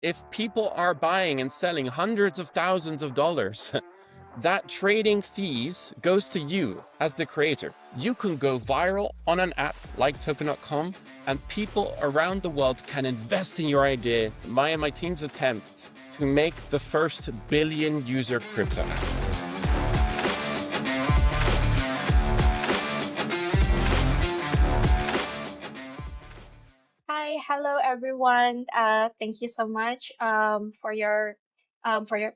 if people are buying and selling hundreds of thousands of dollars, that trading fees goes to you as the creator. You can go viral on an app like token.com, and people around the world can invest in your idea. My and my team's attempt to make the first billion user crypto app. Hi, hello everyone. Thank you so much for your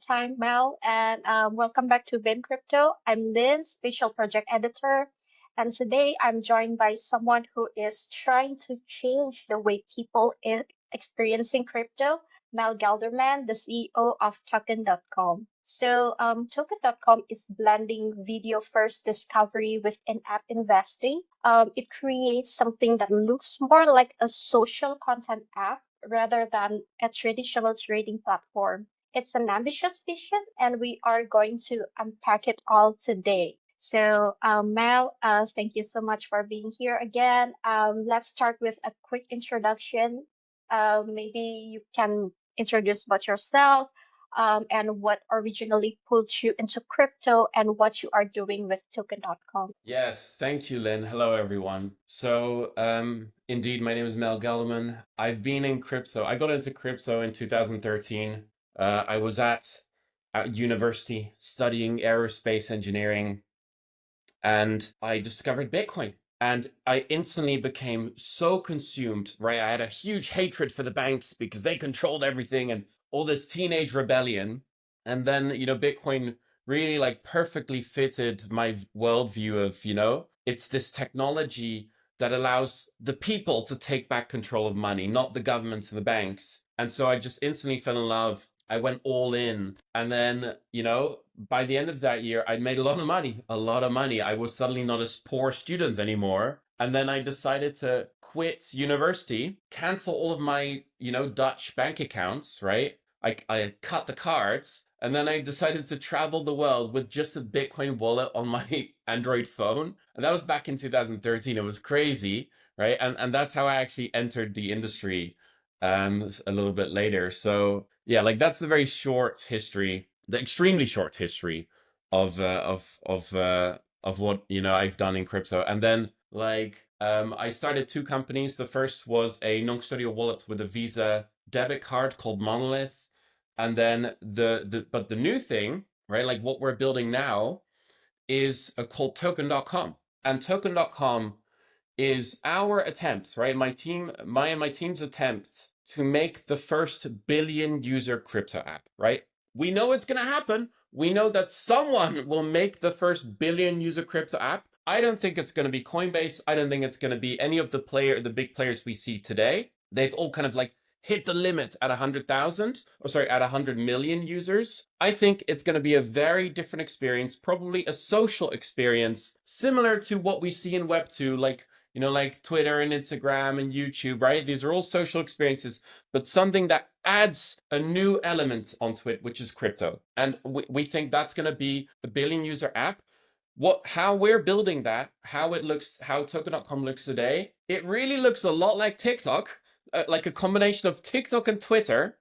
time, Mel, and welcome back to BeInCrypto. I'm Lynn, Special Project Editor, and today I'm joined by someone who is trying to change the way people are experiencing crypto, Mel Gelderman, the CEO of token.com. Token.com is blending video first discovery with in-app investing. It creates something that looks more like a social content app rather than a traditional trading platform. It's an ambitious vision, and we are going to unpack it all today. Mel, thank you so much for being here again. Let's start with a quick introduction. Maybe you can introduce about yourself, and what originally pulled you into crypto and what you are doing with token.com. Yes, thank you, Lynn. Hello, everyone. Indeed, my name is Mel Gelderman. I've been in crypto. I got into crypto in 2013. I was at university studying aerospace engineering, and I discovered Bitcoin. And I instantly became so consumed, right? I had a huge hatred for the banks because they controlled everything and all this teenage rebellion. And then, Bitcoin really like perfectly fitted my worldview of, it's this technology that allows the people to take back control of money, not the governments and the banks. And so I just instantly fell in love. I went all in. And then, by the end of that year, I'd made a lot of money, a lot of money. I was suddenly not a poor student anymore. And then I decided to quit university, cancel all of my, Dutch bank accounts, right? I cut the cards, and then I decided to travel the world with just a Bitcoin wallet on my Android phone. And that was back in 2013. It was crazy, right? And that's how I actually entered the industry a little bit later. So yeah, like that's the very short history, the extremely short history of what I've done in crypto. And then I started two companies. The first was a non-custodial wallet with a Visa debit card called Monolith. And then the new thing, right, like what we're building now is called token.com. And token.com is our attempt, right? My team's attempt to make the first billion user crypto app, right? We know it's going to happen. We know that someone will make the first billion user crypto app. I don't think it's going to be Coinbase. I don't think it's going to be any of the big players we see today. They've all kind of like hit the limit at 100,000, or sorry, at 100 million users. I think it's going to be a very different experience, probably a social experience similar to what we see in Web 2, like Twitter and Instagram and YouTube, right? These are all social experiences, but something that adds a new element onto it, which is crypto. And we think that's going to be a billion user app. How we're building that, how it looks, how token.com looks today, it really looks a lot like TikTok, like a combination of TikTok and Twitter.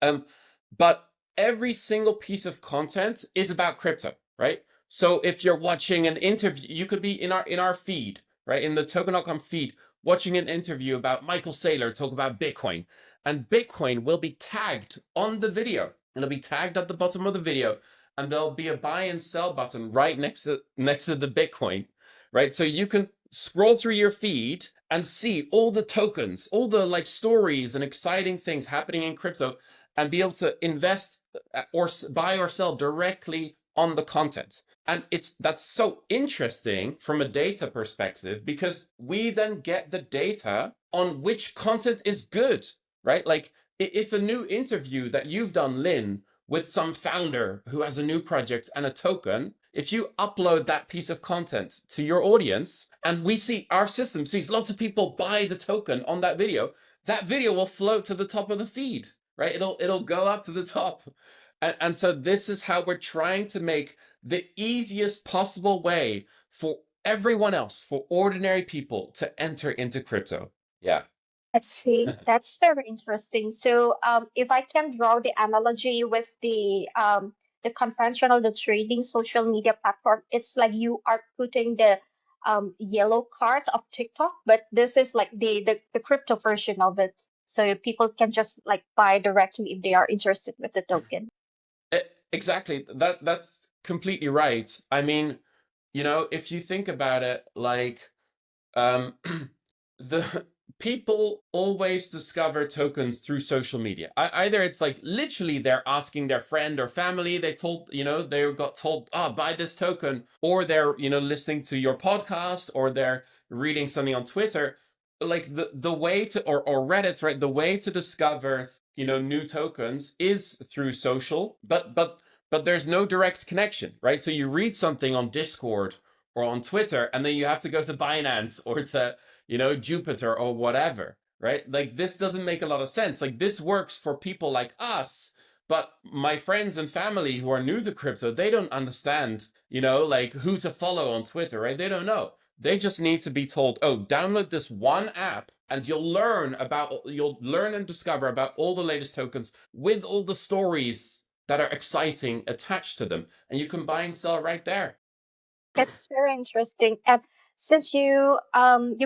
But every single piece of content is about crypto, right? So if you're watching an interview, you could be in our feed, right? In the token.com feed, watching an interview about Michael Saylor talk about Bitcoin. And Bitcoin will be tagged on the video. It'll be tagged at the bottom of the video. And there'll be a buy and sell button right next to the Bitcoin, right? So you can scroll through your feed and see all the tokens, all the like stories and exciting things happening in crypto, and be able to invest or buy or sell directly on the content. And that's so interesting from a data perspective, because we then get the data on which content is good, right? Like if a new interview that you've done, Lynn, with some founder who has a new project and a token, if you upload that piece of content to your audience, and our system sees lots of people buy the token on that video will float to the top of the feed, right? It'll go up to the top. And so this is how we're trying to make the easiest possible way for everyone else, for ordinary people, to enter into crypto. Yeah. I see. That's very interesting. So, if I can draw the analogy with the conventional, the trading social media platform, it's like you are putting the yellow card of TikTok, but this is like the crypto version of it. So people can just like buy directly if they are interested with the token. E- Exactly. That's completely right. I mean, if you think about it, like um the people always discover tokens through social media. Either it's like literally they're asking their friend or family, they got told, oh, buy this token, or they're, listening to your podcast, or they're reading something on Twitter. Like the way to, or Reddit, right? The way to discover, new tokens is through social, but there's no direct connection, right? So you read something on Discord or on Twitter, and then you have to go to Binance or to, Jupiter or whatever, right? Like this doesn't make a lot of sense. Like this works for people like us, but my friends and family who are new to crypto, they don't understand, like who to follow on Twitter, right? They don't know. They just need to be told, oh, download this one app and you'll learn and discover about all the latest tokens with all the stories that are exciting attached to them. And you can buy and sell right there. That's very interesting. And since you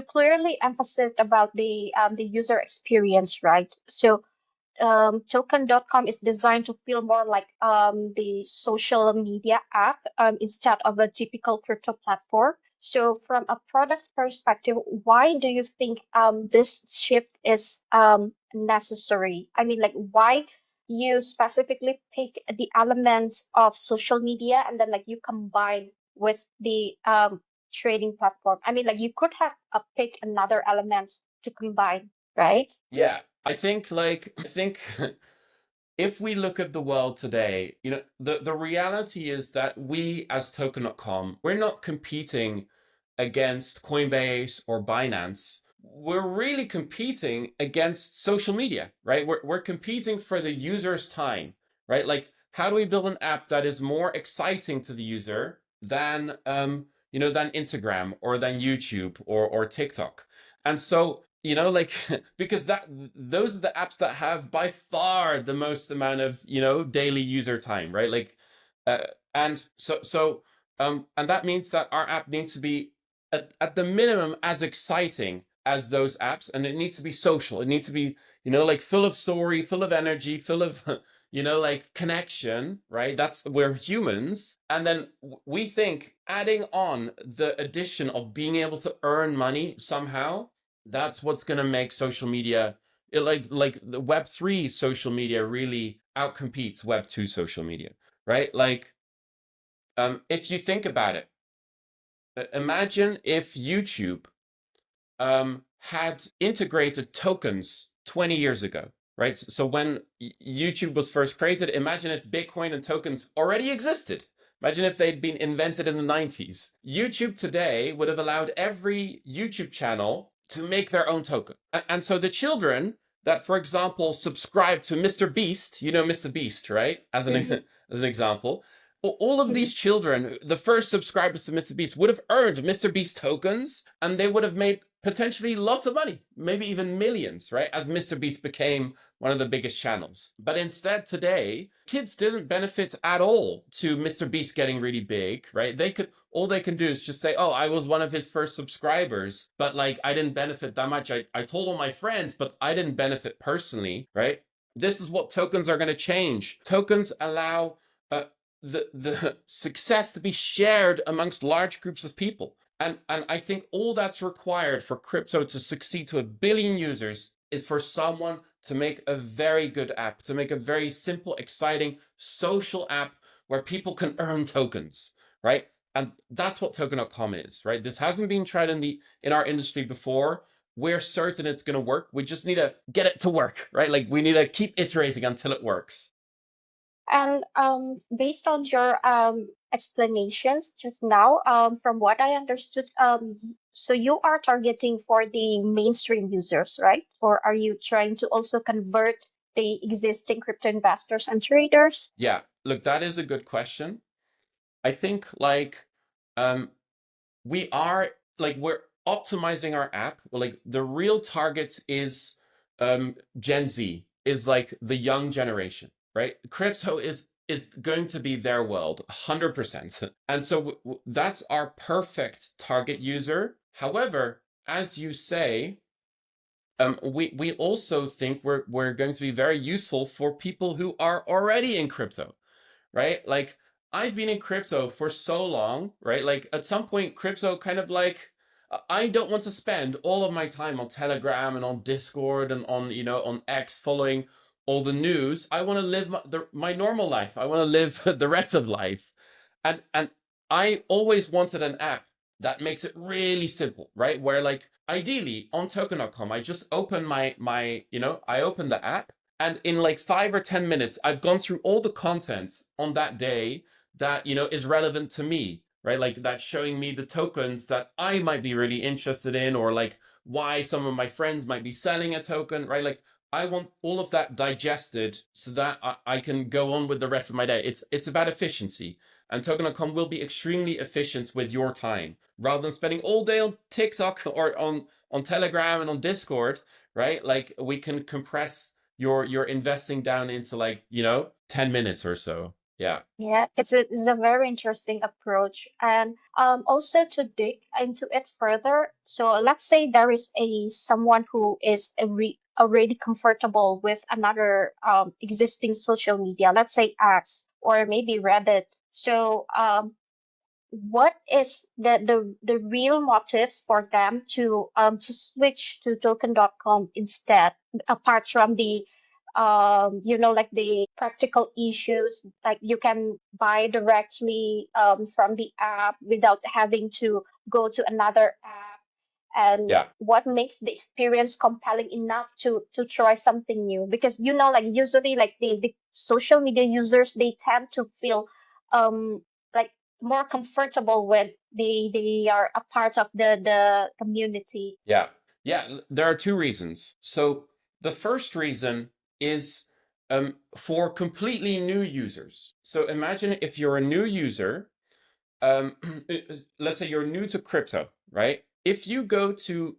clearly emphasized about the user experience, right? So token.com is designed to feel more like the social media app instead of a typical crypto platform. So, from a product perspective, why do you think this shift is necessary? I mean, like, why you specifically pick the elements of social media and then like you combine with the trading platform? I mean, like, you could have picked another element to combine, right? Yeah, I think if we look at the world today, the reality is that we as token.com, we're not competing against Coinbase or Binance. We're really competing against social media, right? We're competing for the user's time, right? Like, how do we build an app that is more exciting to the user than Instagram or than YouTube or TikTok? And so, like because those are the apps that have by far the most amount of, daily user time, right? Like uh, and that means that our app needs to be at the minimum as exciting as those apps, and it needs to be social. It needs to be, like full of story, full of energy, full of like connection, right? That's, we're humans. And then we think adding on the addition of being able to earn money somehow, that's what's going to make social media, like the Web3 social media really outcompetes Web2 social media, right? Like if you think about it, imagine if YouTube had integrated tokens 20 years ago, right? So when YouTube was first created, imagine if Bitcoin and tokens already existed. Imagine if they'd been invented in the 90s. YouTube today would have allowed every YouTube channel to make their own token. And so the children that, for example, subscribe to Mr. Beast, Mr. Beast, right? As an Mm-hmm. as an example, all of these children, the first subscribers to Mr. Beast, would have earned Mr. Beast tokens, and they would have made potentially lots of money, maybe even millions, right? As Mr. Beast became one of the biggest channels. But instead, today, kids didn't benefit at all to Mr. Beast getting really big, right? All they can do is just say, oh, I was one of his first subscribers, but like I didn't benefit that much. I told all my friends, but I didn't benefit personally, right? This is what tokens are going to change. Tokens allow uh, the success to be shared amongst large groups of people. And I think all that's required for crypto to succeed to 1 billion users is for someone to make a very good app, to make a very simple, exciting social app where people can earn tokens, right? And that's what token.com is, right? This hasn't been tried in our industry before. We're certain it's going to work. We just need to get it to work, right? Like we need to keep iterating until it works. And based on your explanations just now, from what I understood, so you are targeting for the mainstream users, right? Or are you trying to also convert the existing crypto investors and traders? Yeah, look, that is a good question. I think like um we are, like, we're optimizing our app. Like the real target is Gen Z, is like the young generation, right? Crypto is going to be their world 100%. And so that's our perfect target user. However, as you say, we also think we're going to be very useful for people who are already in crypto, right? Like, I've been in crypto for so long, right? Like, at some point, crypto kind of like, I don't want to spend all of my time on Telegram and on Discord and on, on X following all the news. I want to live my normal life. I want to live the rest of life. And I always wanted an app that makes it really simple, right? Where, like, ideally on token.com, I just open I open the app, and in like 5 or 10 minutes, I've gone through all the content on that day that, is relevant to me, right? Like, that's showing me the tokens that I might be really interested in, or like why some of my friends might be selling a token, right? Like, I want all of that digested so that I can go on with the rest of my day. It's about efficiency. And token.com will be extremely efficient with your time. Rather than spending all day on TikTok or on Telegram and on Discord, right? Like, we can compress your investing down into, like, 10 minutes or so. Yeah. Yeah, it's a very interesting approach. And also to dig into it further. So let's say there is a someone who is already comfortable with another existing social media, let's say X or maybe Reddit. So what is the real motives for them to switch to token.com instead, apart from the like the practical issues, like you can buy directly from the app without having to go to another app, and Yeah. what makes the experience compelling enough to try something new? Because like usually like the social media users, they tend to feel like more comfortable when they are a part of the community. Yeah. Yeah. There are two reasons. So the first reason is for completely new users. So imagine if you're a new user, um, let's say you're new to crypto, right? If you go to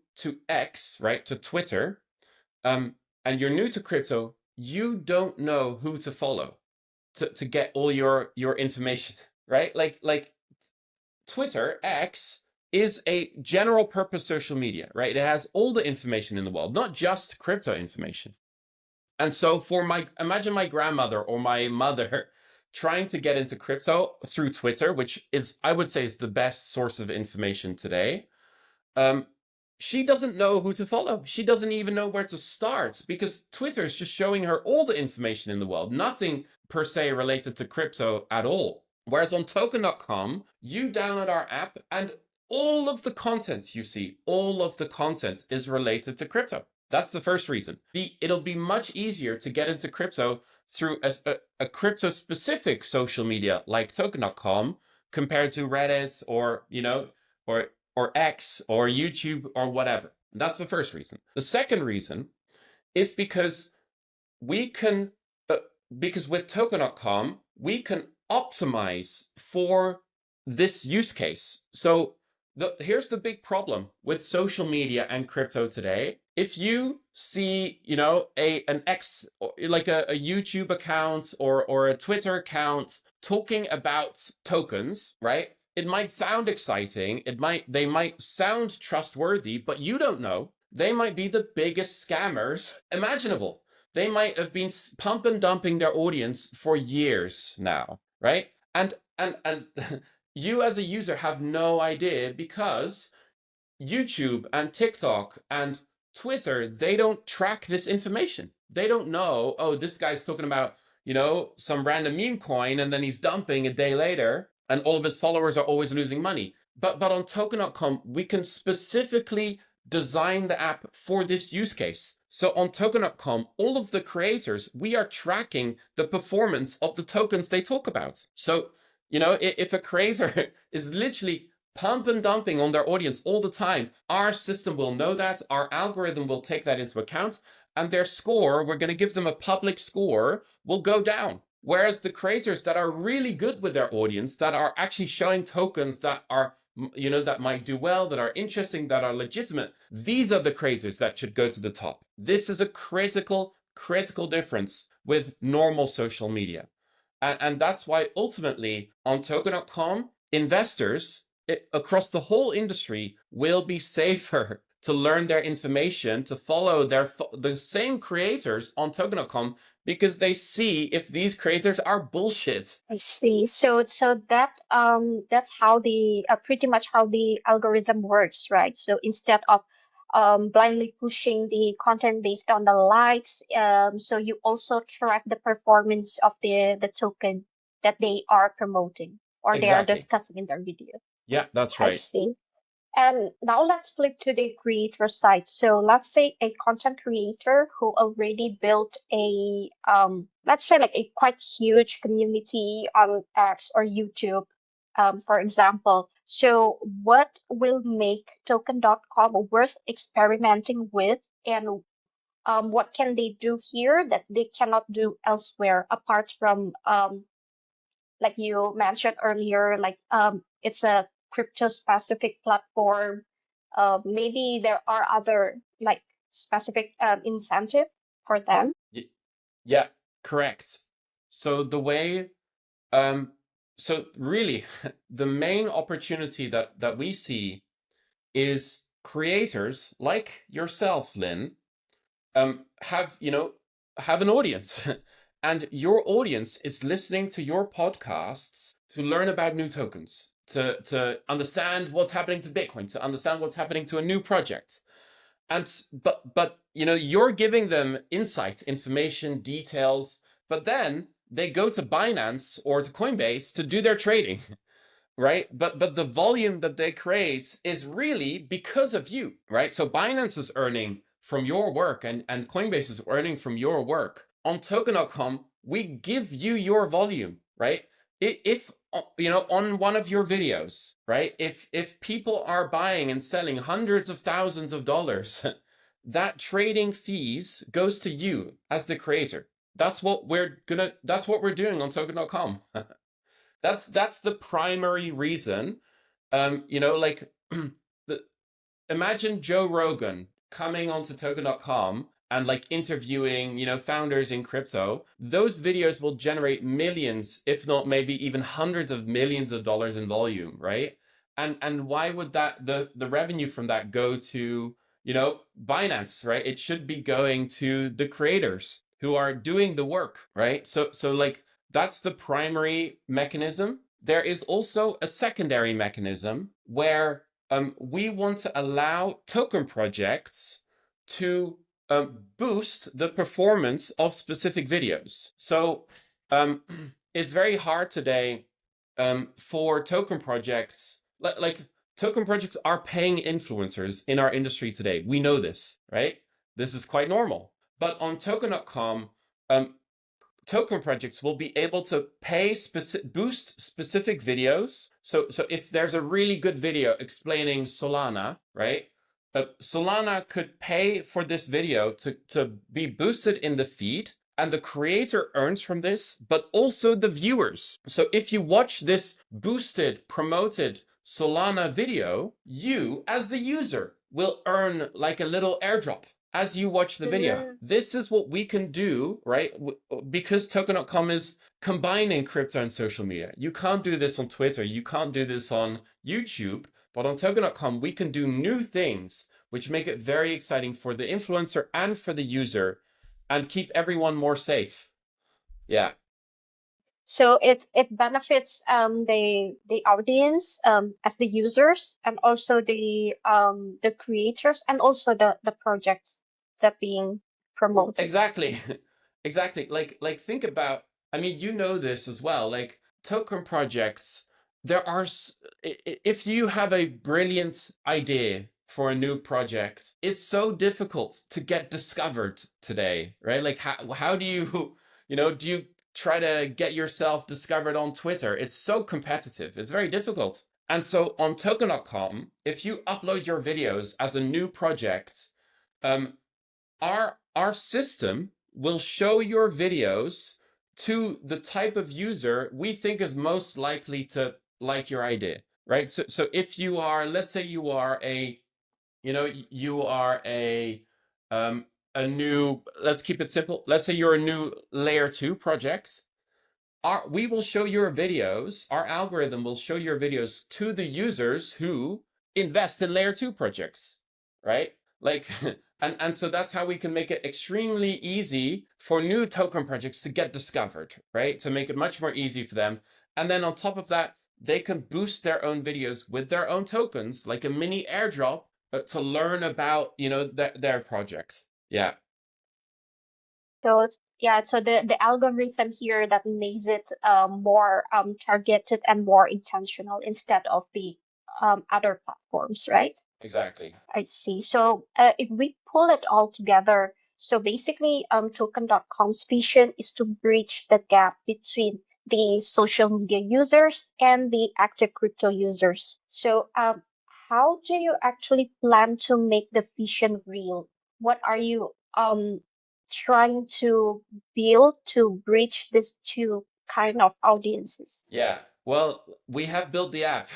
X, right, to Twitter, um, and you're new to crypto, you don't know who to follow to get all your information, right? Like Twitter, X, is a general purpose social media, right? It has all the information in the world, not just crypto information. And so imagine my grandmother or my mother trying to get into crypto through Twitter, which is, I would say, is the best source of information today. Um, she doesn't know who to follow. She doesn't even know where to start because Twitter is just showing her all the information in the world, nothing per se related to crypto at all. Whereas on token.com, you download our app and all of the content you see, all of the content is related to crypto. That's the first reason. It'll be much easier to get into crypto through a crypto specific social media like token.com compared to Reddit or X or YouTube or whatever. That's the first reason. The second reason is we can, uh, because with token.com, we can optimize for this use case. So here's the big problem with social media and crypto today. If you see, an X, like a YouTube account or a Twitter account talking about tokens, right? It might sound exciting. They might sound trustworthy, but you don't know. They might be the biggest scammers imaginable. They might have been pump and dumping their audience for years now, right? And you as a user have no idea because YouTube and TikTok and Twitter, they don't track this information. They don't know, oh, this guy's talking about, some random meme coin and then he's dumping a day later and all of his followers are always losing money. But on token.com, we can specifically design the app for this use case. So on token.com, all of the creators, we are tracking the performance of the tokens they talk about. So, if a creator is literally pump and dumping on their audience all the time, our system will know that, our algorithm will take that into account, and their score, we're going to give them a public score, will go down. Whereas the creators that are really good with their audience, that are actually showing tokens that are that might do well, that are interesting, that are legitimate. These are the creators that should go to the top. This is a critical difference with normal social media. And that's why ultimately on token.com, investors across the whole industry will be safer to learn their information, to follow the same creators on token.com, because they see if these creators are bullshit. I see. So that's how the pretty much how the algorithm works, right? So instead of blindly pushing the content based on the likes, so you also track the performance of the token that they are promoting or they are Exactly. discussing in their video. Yeah, that's I right. see. And now let's flip to the creator side. So let's say a content creator who already built a let's say like a quite huge community on X or YouTube, for example. So what will make token.com worth experimenting with, and what can they do here that they cannot do elsewhere apart from like you mentioned earlier, like it's a crypto specific platform. Maybe there are other like specific incentive for them. Yeah, correct. So the way, um, so really, the main opportunity that we see is creators like yourself, Lynn, have have an audience, and your audience is listening to your podcasts to learn about new tokens, to understand what's happening to Bitcoin, to understand what's happening to a new project. And but you're giving them insight, information, details, but then they go to Binance or to Coinbase to do their trading. Right, but the volume that they create is really because of you, right? So Binance is earning from your work, and Coinbase is earning from your work. On token.com, we give you your volume, right? If on one of your videos, right, if people are buying and selling hundreds of thousands of dollars, that trading fees goes to you as the creator. That's what we're doing on token.com. That's the primary reason. Like the, imagine Joe Rogan coming onto token.com and like interviewing, founders in crypto. Those videos will generate millions, if not maybe even hundreds of millions of dollars in volume, right? And why would the revenue from that go to, Binance, right? It should be going to the creators who are doing the work, right? So like that's the primary mechanism. There is also a secondary mechanism where we want to allow token projects to boost the performance of specific videos. So um, it's very hard today for token projects, like token projects are paying influencers in our industry today. We know this, right? This is quite normal. But on token.com, um, token projects will be able to pay boost specific videos. So if there's a really good video explaining Solana, right? Solana could pay for this video to be boosted in the feed, and the creator earns from this, but also the viewers. So if you watch this boosted, promoted Solana video, you as the user will earn like a little airdrop as you watch the video. Mm. This is what we can do, right? Because token.com is combining crypto and social media. You can't do this on Twitter. You can't do this on YouTube. But on token.com, we can do new things, which make it very exciting for the influencer and for the user and keep everyone more safe. Yeah. So it benefits the audience as the users and also the creators and also the projects that being promoted. Exactly. Exactly. Like think about, I mean, you know this as well. Like token projects, there are if you have a brilliant idea for a new project, it's so difficult to get discovered today, right? Like how do you, do you try to get yourself discovered on Twitter? It's so competitive. It's very difficult. And so on token.com, if you upload your videos as a new project, um, our system will show your videos to the type of user we think is most likely to like your idea. right? So if you are, let's say you are a, you are a new, let's keep it simple. Let's say you're a new layer 2 project. We will show your videos, our algorithm will show your videos to the users who invest in layer 2 projects, right? Like, and so that's how we can make it extremely easy for new token projects to get discovered, right? To make it much more easy for them. And then on top of that, they can boost their own videos with their own tokens, like a mini airdrop, to learn about, their projects. Yeah, So yeah, so the algorithm here that makes it more targeted and more intentional instead of the other platforms, right? exactly. I see. So if we pull it all together, so basically, token.com's vision is to bridge the gap between the social media users and the active crypto users. So how do you actually plan to make the vision real? What are you trying to build to bridge these two kind of audiences? Yeah. Well, we have built the app.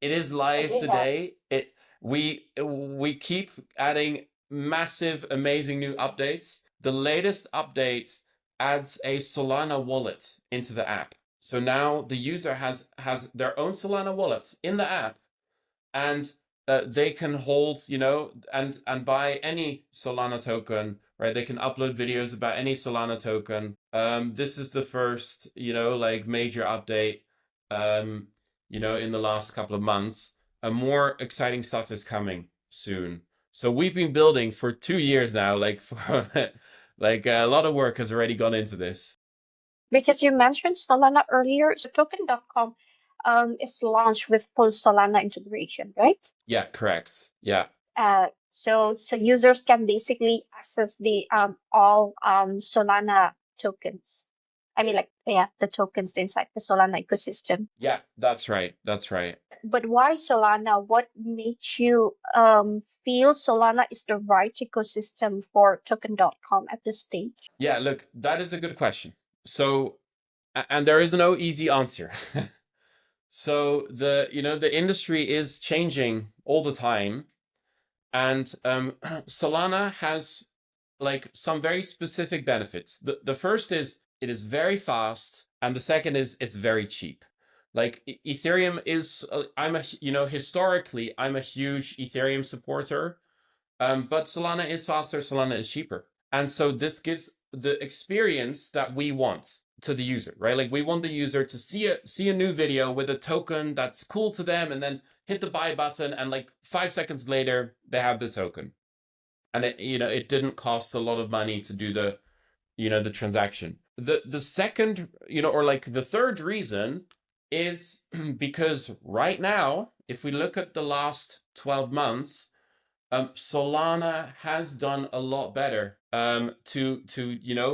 It is live Yeah. today. We keep adding massive, amazing new updates. The latest update adds a Solana wallet into the app. So now the user has their own Solana wallets in the app, and they can hold, and buy any Solana token, right? They can upload videos about any Solana token. This is the first, like major update, um, in the last couple of months. More exciting stuff is coming soon. So we've been building for 2 years now, like for like a lot of work has already gone into this. Because you mentioned Solana earlier, so token.com is launched with full Solana integration, right? Yeah, correct. Yeah. So users can basically access the all Solana tokens. I mean, like, yeah, the tokens inside the Solana ecosystem. Yeah, that's right. That's right. But why Solana? What made you feel Solana is the right ecosystem for token.com at this stage? Yeah, look, that is a good question. So, and there is no easy answer. So the industry is changing all the time, and Solana has like some very specific benefits. The first is it is very fast, and the second is it's very cheap. Like Ethereum is, I'm a historically I'm a huge Ethereum supporter, but Solana is faster, Solana is cheaper. And so this gives the experience that we want to the user, right? Like we want the user to see a new video with a token that's cool to them, and then hit the buy button, and like 5 seconds later they have the token. And it didn't cost a lot of money to do the transaction. The second, or like the third reason is because right now, if we look at the last 12 months, Solana has done a lot better. To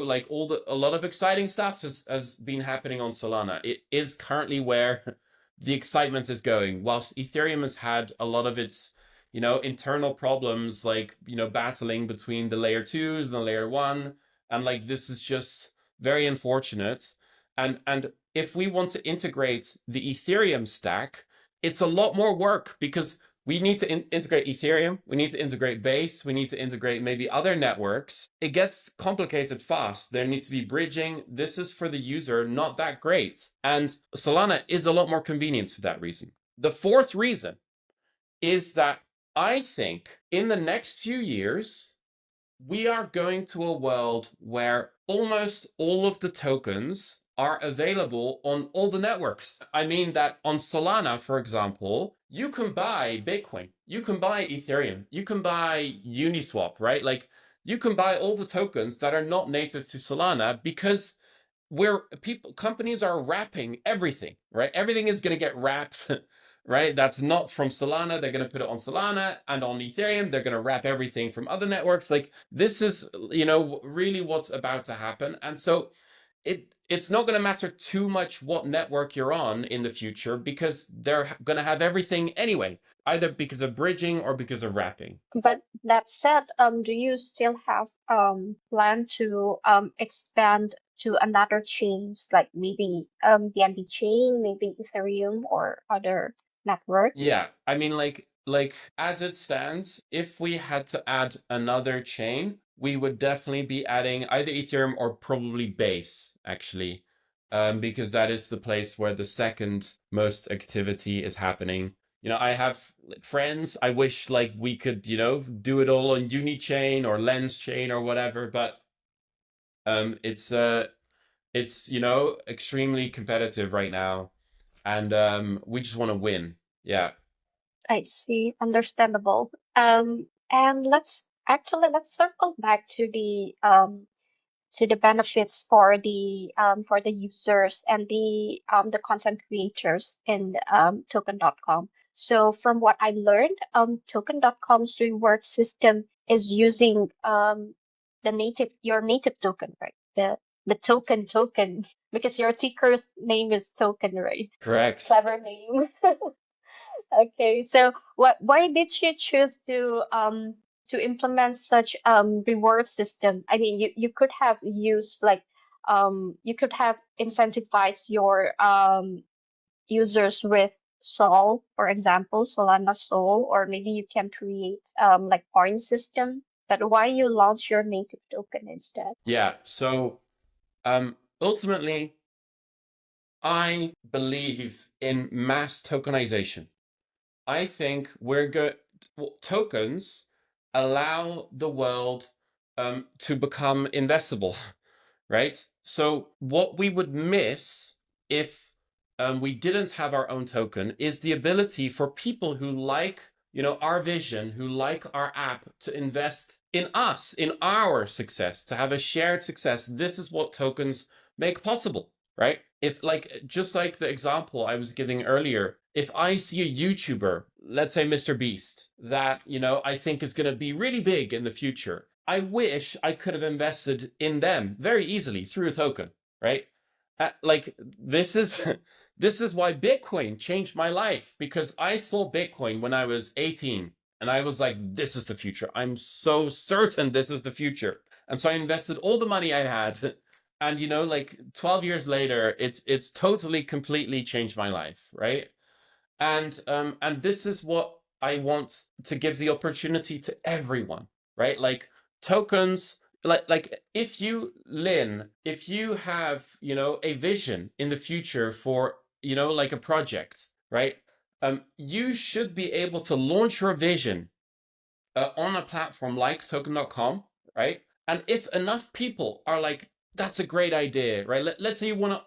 like a lot of exciting stuff has been happening on Solana. It is currently where the excitement is going. Whilst Ethereum has had a lot of its internal problems, like battling between the layer twos and the layer one, and like this is just very unfortunate. And if we want to integrate the Ethereum stack, it's a lot more work because we need to integrate Ethereum, we need to integrate Base, we need to integrate maybe other networks. It gets complicated fast. There needs to be bridging. This is for the user not that great. And Solana is a lot more convenient for that reason. The fourth reason is that I think in the next few years, we are going to a world where almost all of the tokens are available on all the networks. I mean that on Solana, for example, you can buy Bitcoin, you can buy Ethereum, you can buy Uniswap, right? Like you can buy all the tokens that are not native to Solana because where companies are wrapping everything, right? Everything is going to get wrapped, right? That's not from Solana. They're going to put it on Solana, and on Ethereum. They're going to wrap everything from other networks. Like this is, really what's about to happen. And so it's not going to matter too much what network you're on in the future because they're going to have everything anyway, either because of bridging or because of wrapping. But that said, do you still have plan to expand to another chains like maybe BNB chain, maybe Ethereum or other? network. Yeah, I mean, like as it stands, if we had to add another chain, we would definitely be adding either Ethereum or probably Base, actually, because that is the place where the second most activity is happening. I have friends. I wish like we could, do it all on Unichain or Lens Chain or whatever, but it's extremely competitive right now, and we just want to win. Yeah. I see, understandable. And let's circle back to the benefits for the users and the content creators in token.com. So from what I learned, token.com's reward system is using your native token, right? The token because your ticker's name is token, right? Correct. Clever name. Okay, so why did you choose to implement such reward system? I mean, you could have used like you could have incentivized your users with Sol, for example, Solana Sol, or maybe you can create like point system. But why you launch your native token instead? Yeah. So ultimately, I believe in mass tokenization. I think we're good. Tokens allow the world to become investable, right? So what we would miss if we didn't have our own token is the ability for people who like, our vision, who like our app, to invest in us, in our success, to have a shared success. This is what tokens make possible, right? If like, just like the example I was giving earlier, if I see a YouTuber, let's say Mr. Beast, that, I think is going to be really big in the future, I wish I could have invested in them very easily through a token, right? Like this is this is why Bitcoin changed my life, because I saw Bitcoin when I was 18 and I was like, this is the future. I'm so certain this is the future. And so I invested all the money I had, and like 12 years later, it's totally completely changed my life, right? And this is what I want to give the opportunity to everyone, right? Like tokens, like if you, Lynn, if you have, a vision in the future for, like a project, right? You should be able to launch your vision on a platform like token.com, right? And if enough people are like, that's a great idea, right? Let's say you want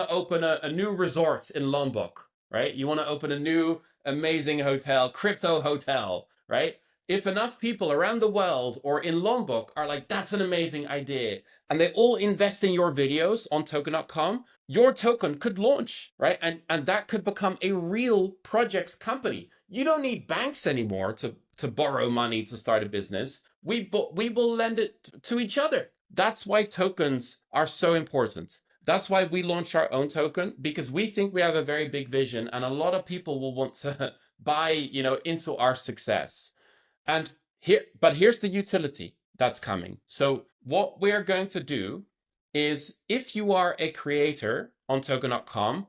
to open a new resort in Lombok, right? You want to open a new amazing hotel, crypto hotel, right? If enough people around the world or in Lombok are like, that's an amazing idea, and they all invest in your videos on token.com, your token could launch, right? And that could become a real projects company. You don't need banks anymore to borrow money to start a business. We will lend it to each other. That's why tokens are so important. That's why we launched our own token, because we think we have a very big vision and a lot of people will want to buy, into our success. And here's the utility that's coming. So what we're going to do is, if you are a creator on token.com,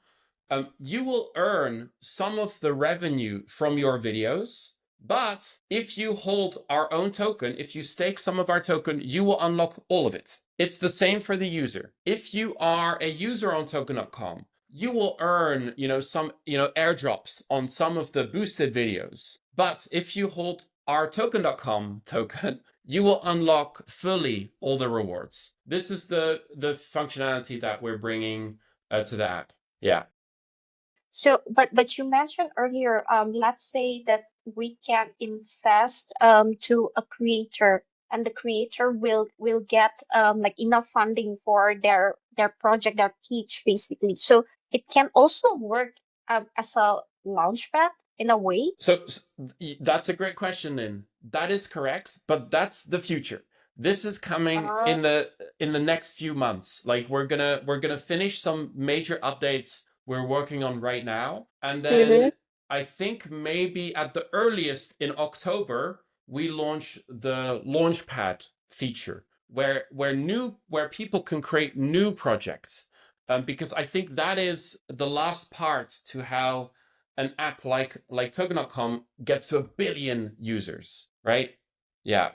you will earn some of the revenue from your videos. But if you hold our own token, if you stake some of our token, you will unlock all of it. It's the same for the user. If you are a user on token.com, you will earn, some, airdrops on some of the boosted videos. But if you hold our token.com token, you will unlock fully all the rewards. This is the functionality that we're bringing to the app. Yeah. So, but you mentioned earlier, let's say that we can invest to a creator, and the creator will get like enough funding for their project, their pitch, basically. So it can also work as a launchpad in a way. So that's a great question, Lynn. That is correct, but that's the future. This is coming Uh, in the next few months. Like we're gonna finish some major updates we're working on right now, and mhm. then I think maybe at the earliest in October we launch the Launchpad feature, where people can create new projects. Because I think that is the last part to how an app like tokencom gets to 1 billion users, right? Yeah.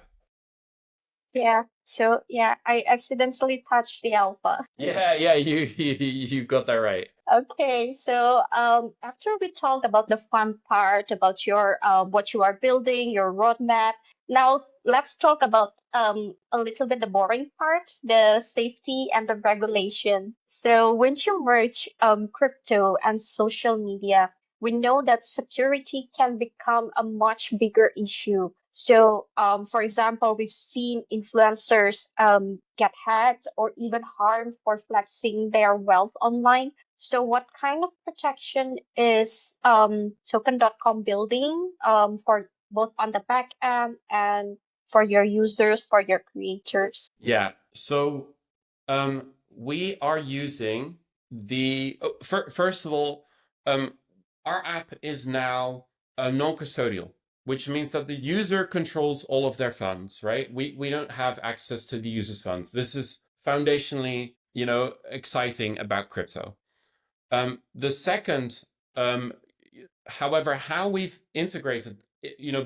Yeah. So yeah, I accidentally touched the alpha. Yeah, you got that right. Okay, so after we talked about the fun part about your what you are building, your roadmap, now let's talk about a little bit the boring part, the safety and the regulation. So once you merge crypto and social media, we know that security can become a much bigger issue. So for example, we've seen influencers get hacked or even harmed for flexing their wealth online. So what kind of protection is token.com building for both on the back end and for your users, for your creators? Yeah. So we are using first of all, our app is now non-custodial, which means that the user controls all of their funds, right? We don't have access to the user's funds. This is foundationally, exciting about crypto. The second, um, however, how we've integrated,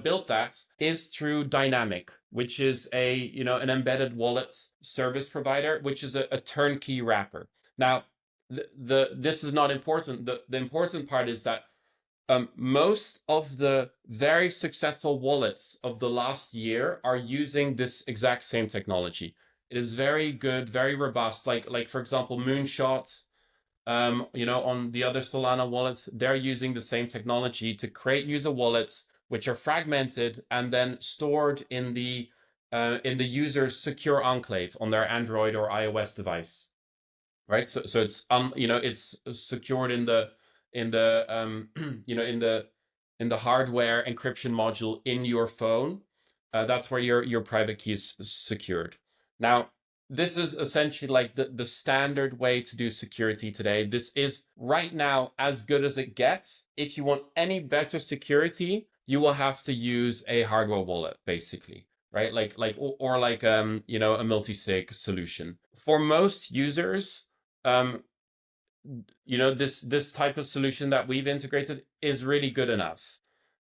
built that is through Dynamic, which is an embedded wallet service provider, which is a turnkey wrapper. Now, this is not important. The important part is that most of the very successful wallets of the last year are using this exact same technology. It is very good, very robust. Like for example, Moonshot, on the other Solana wallets, they're using the same technology to create user wallets which are fragmented and then stored in the user's secure enclave on their Android or iOS device, right? So it's secured in the in the hardware encryption module in your phone. That's where your private key is secured. Now, this is essentially like the standard way to do security today. This is right now as good as it gets. If you want any better security, you will have to use a hardware wallet, basically, right? Or like a multi-sig solution. For most users, um, this type of solution that we've integrated is really good enough.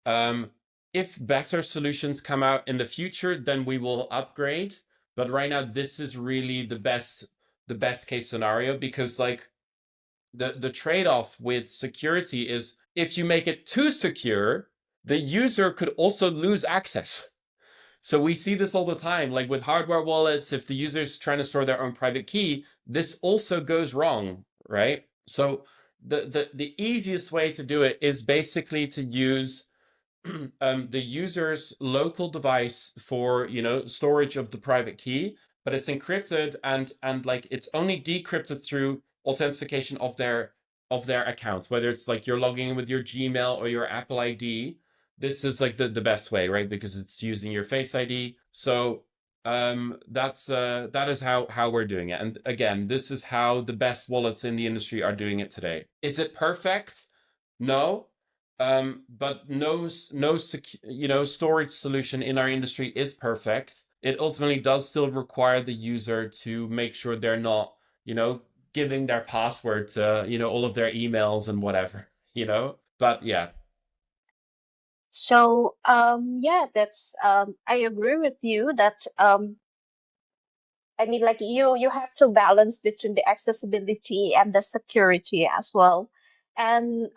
Um, if better solutions come out in the future, then we will upgrade. But right now, this is really the best case scenario, because like the trade-off with security is if you make it too secure, the user could also lose access. So we see this all the time, like with hardware wallets. If the user's trying to store their own private key, this also goes wrong, right? So the easiest way to do it is basically to use the user's local device for storage of the private key, but it's encrypted, and like it's only decrypted through authentication of their accounts, whether it's like you're logging in with your Gmail or your Apple ID. This is like the best way, right? Because it's using your Face ID. So that is how we're doing it. And again, this is how the best wallets in the industry are doing it today. Is it perfect? No. But no storage solution in our industry is perfect. It ultimately does still require the user to make sure they're not, giving their password to, all of their emails and whatever, But yeah. So yeah, that's I agree with you that I mean, like you have to balance between the accessibility and the security as well. And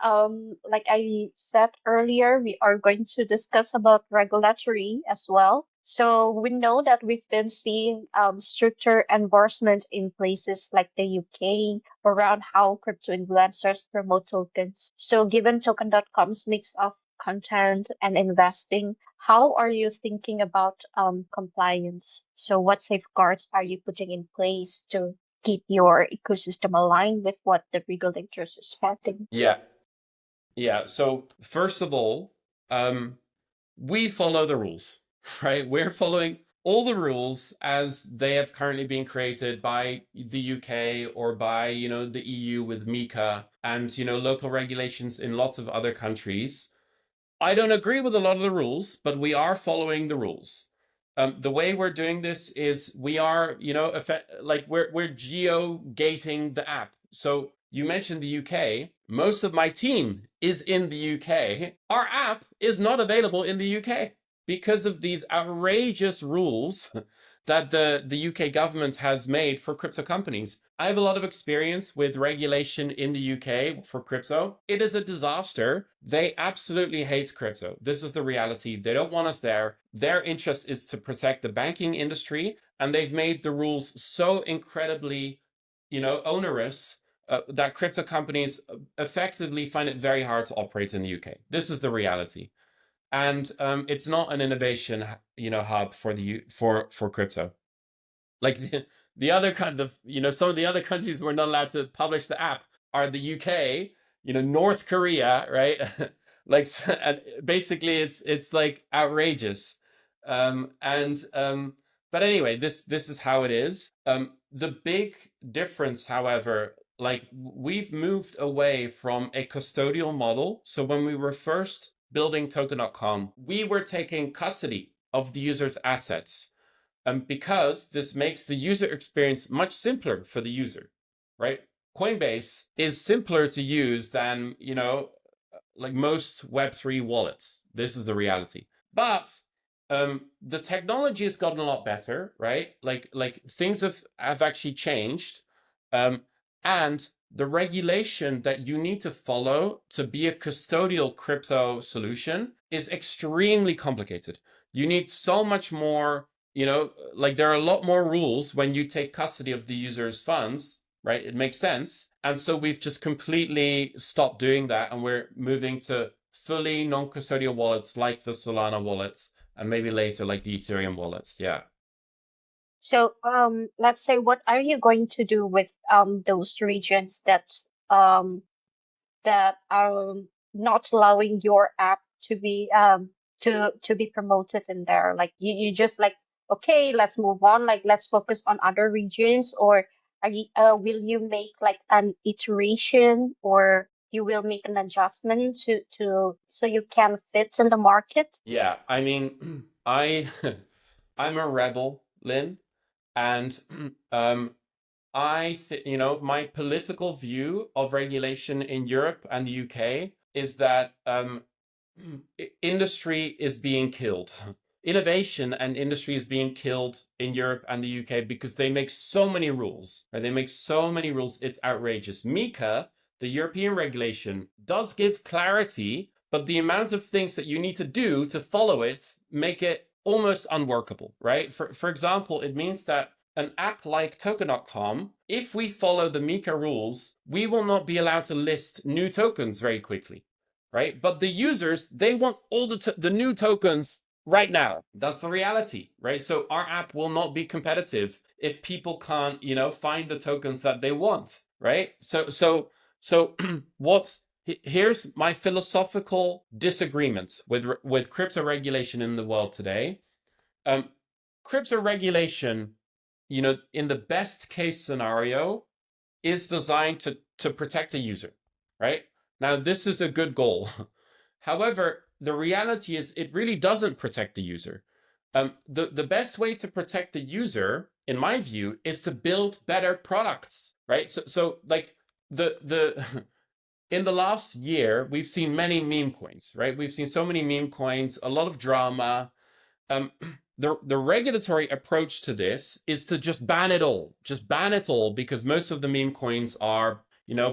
like I said earlier, we are going to discuss about regulatory as well. So we know that we've been seeing stricter enforcement in places like the UK around how crypto influencers promote tokens. So given token.com's mix of content and investing, how are you thinking about compliance? So, what safeguards are you putting in place to keep your ecosystem aligned with what the regulators is setting? Yeah. Yeah. So first of all, we follow the rules, right? We're following all the rules as they have currently been created by the UK or by, the EU with MiCA, and, local regulations in lots of other countries. I don't agree with a lot of the rules, but we are following the rules. The way we're doing this is we are, like we're geo gating the app. So you mentioned the UK. Most of my team is in the UK. Our app is not available in the UK because of these outrageous rules that the UK government has made for crypto companies. I have a lot of experience with regulation in the UK for crypto. It is a disaster. They absolutely hate crypto. This is the reality. They don't want us there. Their interest is to protect the banking industry, and they've made the rules so incredibly, onerous, that crypto companies effectively find it very hard to operate in the UK. This is the reality, and it's not an innovation, hub for for crypto. Like the other kind of, some of the other countries we're not allowed to publish the app are the UK, North Korea, right? Like, and basically it's like outrageous. And But anyway, this is how it is. The big difference, however, like we've moved away from a custodial model. So when we were first building token.com, we were taking custody of the user's assets, because this makes the user experience much simpler for the user, right? Coinbase is simpler to use than, like most Web3 wallets. This is the reality. But the technology has gotten a lot better, right? Like things have actually changed, and the regulation that you need to follow to be a custodial crypto solution is extremely complicated. You need so much more, like there are a lot more rules when you take custody of the user's funds, right? It makes sense. And so we've just completely stopped doing that, and we're moving to fully non-custodial wallets like the Solana wallets, and maybe later like the Ethereum wallets. Yeah. So, let's say, what are you going to do with those regions that are not allowing your app to be to be promoted in there? Like you just like, okay, let's move on, like let's focus on other regions, or will you make like an iteration, or you will make an adjustment to so you can fit in the market? Yeah. I mean, I'm a rebel, Lynn, and my political view of regulation in Europe and the UK is that industry is being killed. Innovation and industry is being killed in Europe and the UK because they make so many rules. Right? They make so many rules. It's outrageous. MiCA, the European regulation, does give clarity, but the amount of things that you need to do to follow it make it almost unworkable, right? For example, it means that an app like token.com, if we follow the MiCA rules, we will not be allowed to list new tokens very quickly, right? But the users, they want all the new tokens right now. That's the reality, right? So our app will not be competitive if people can't, find the tokens that they want, right? So what's here's my philosophical disagreements with crypto regulation in the world today. Crypto regulation, in the best case scenario, is designed to protect the user, right? Now, this is a good goal. However, the reality is it really doesn't protect the user. The best way to protect the user, in my view, is to build better products, right? So like the in the last year, we've seen many meme coins, right? We've seen so many meme coins, a lot of drama. Um, the regulatory approach to this is to just ban it all. Just ban it all, because most of the meme coins are,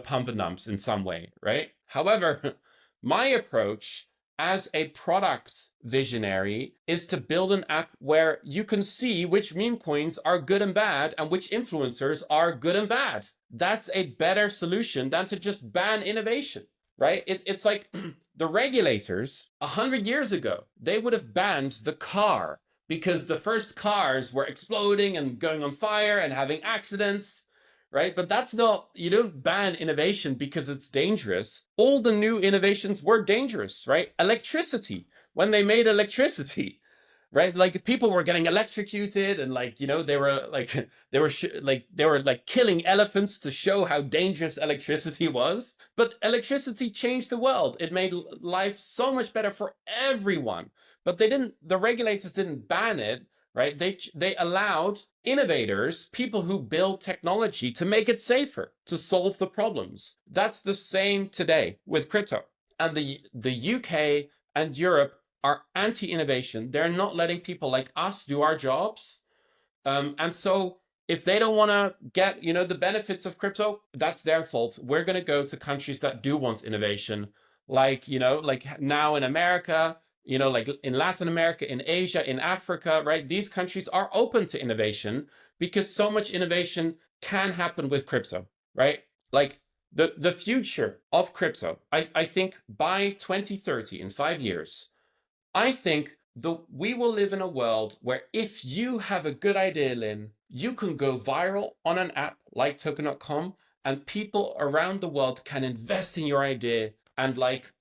pump and dumps in some way, right? However, my approach as a product visionary is to build an app where you can see which meme coins are good and bad and which influencers are good and bad. That's a better solution than to just ban innovation, right? It's like the regulators 100 years ago, they would have banned the car because the first cars were exploding and going on fire and having accidents, right? But that's not, you don't ban innovation because it's dangerous. All the new innovations were dangerous, right? Electricity, when they made electricity, right? Like people were getting electrocuted, and like, they were like they were like killing elephants to show how dangerous electricity was. But electricity changed the world. It made life so much better for everyone. But the regulators didn't ban it right? They allowed innovators, people who build technology, to make it safer, to solve the problems. That's the same today with crypto. And the UK and Europe are anti-innovation. They're not letting people like us do our jobs. And so if they don't want to get, the benefits of crypto, that's their fault. We're going to go to countries that do want innovation, like, like now in America, like in Latin America, in Asia, in Africa, right? These countries are open to innovation because so much innovation can happen with crypto, right? Like the future of crypto, I think by 2030, in 5 years, I think we will live in a world where if you have a good idea, Lynn, you can go viral on an app like token.com, and people around the world can invest in your idea, and like,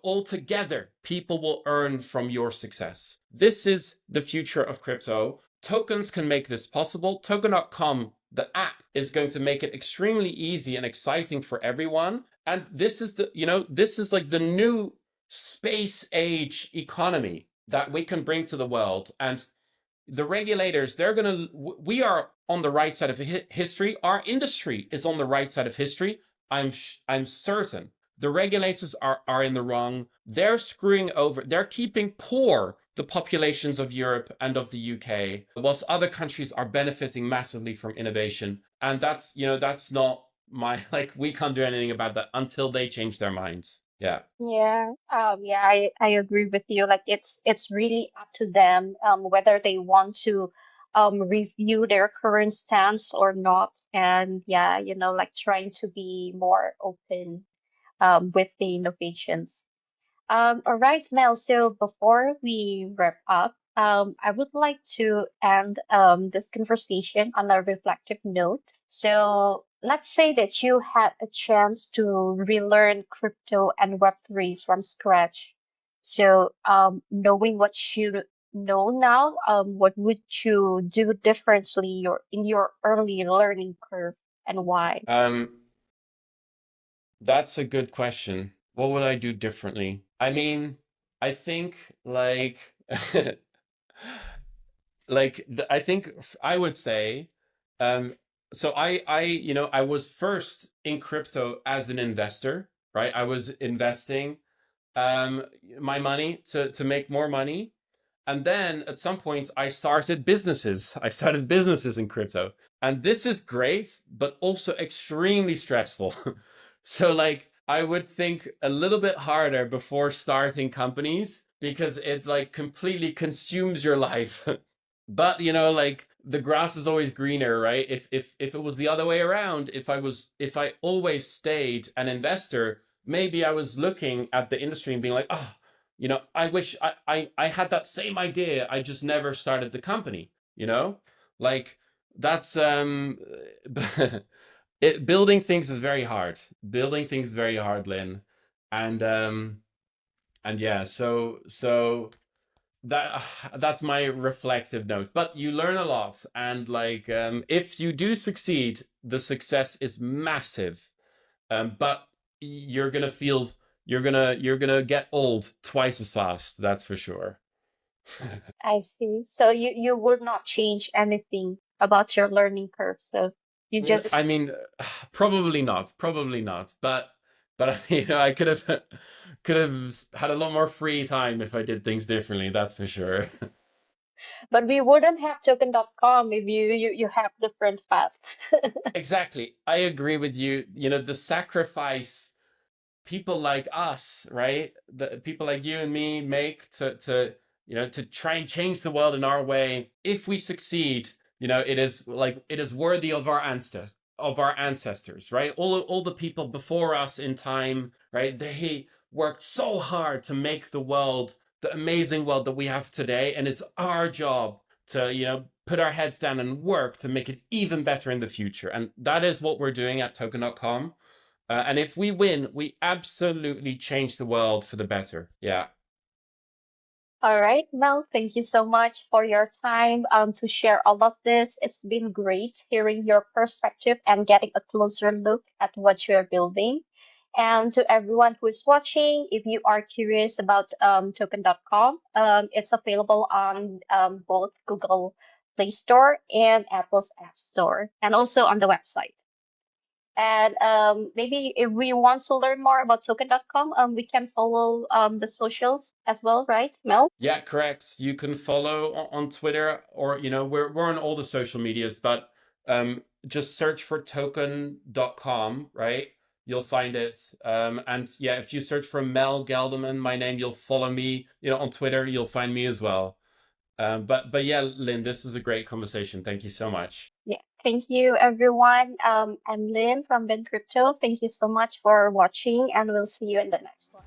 all together, people will earn from your success. This is the future of crypto. Tokens can make this possible. Token.com, the app, is going to make it extremely easy and exciting for everyone. And this is this is like the new space age economy that we can bring to the world. And the regulators, we are on the right side of history. Our industry is on the right side of history. I'm certain the regulators are in the wrong. They're screwing over, they're keeping poor the populations of Europe and of the UK, whilst other countries are benefiting massively from innovation. And that's not my, like, we can't do anything about that until they change their minds. Yeah. Yeah, I agree with you. Like it's really up to them whether they want to review their current stance or not. And yeah, like trying to be more open with the innovations. All right, Mel. So before we wrap up, I would like to end this conversation on a reflective note. So let's say that you had a chance to relearn crypto and Web3 from scratch. So knowing what you know now, what would you do differently in your early learning curve and why? That's a good question. What would I do differently? I mean, I think like I think I would say, um so I was first in crypto as an investor, right? I was investing um my money to make more money. And then at some point, I started businesses. I started businesses in crypto. And this is great, but also extremely stressful. So, like, I would think a little bit harder before starting companies because it like completely consumes your life. But like the grass is always greener, right? If it was the other way around, if I always stayed an investor, maybe I was looking at the industry and being like, oh, I wish I had that same idea. I just never started the company, Like that's building things is very hard. Building things is very hard, Lynn. And yeah, so that that's my reflective note. But you learn a lot, and like if you do succeed, the success is massive. But you're gonna feel you're gonna get old twice as fast. That's for sure. I see. So you would not change anything about your learning curve. So you just I mean, probably not. Probably not. But I could have had a lot more free time if I did things differently. That's for sure. but we wouldn't have token.com if you have different paths. Exactly. I agree with you. The sacrifice people like us, right? The people like you and me make to try and change the world in our way. If we succeed, it is worthy of our ancestors, right? All the people before us in time, right? They worked so hard to make the world, the amazing world that we have today, and it's our job to, put our heads down and work to make it even better in the future. And that is what we're doing at token.com. And if we win, we absolutely change the world for the better. Yeah. All right, Mel, thank you so much for your time to share all of this. It's been great hearing your perspective and getting a closer look at what you're building. And to everyone who is watching, if you are curious about token.com, it's available on both Google Play Store and Apple's App Store, and also on the website. And maybe if we want to learn more about token.com, we can follow the socials as well, right, Mel? Yeah, correct. You can follow on Twitter, or we're on all the social medias, but just search for token.com, right? You'll find it. And yeah, if you search for Mel Gelderman, my name, you'll follow me. On Twitter, you'll find me as well. But yeah, Lynn, this was a great conversation. Thank you so much. Yeah. Thank you, everyone. I'm Lynn from BeInCrypto. Thank you so much for watching, and we'll see you in the next one.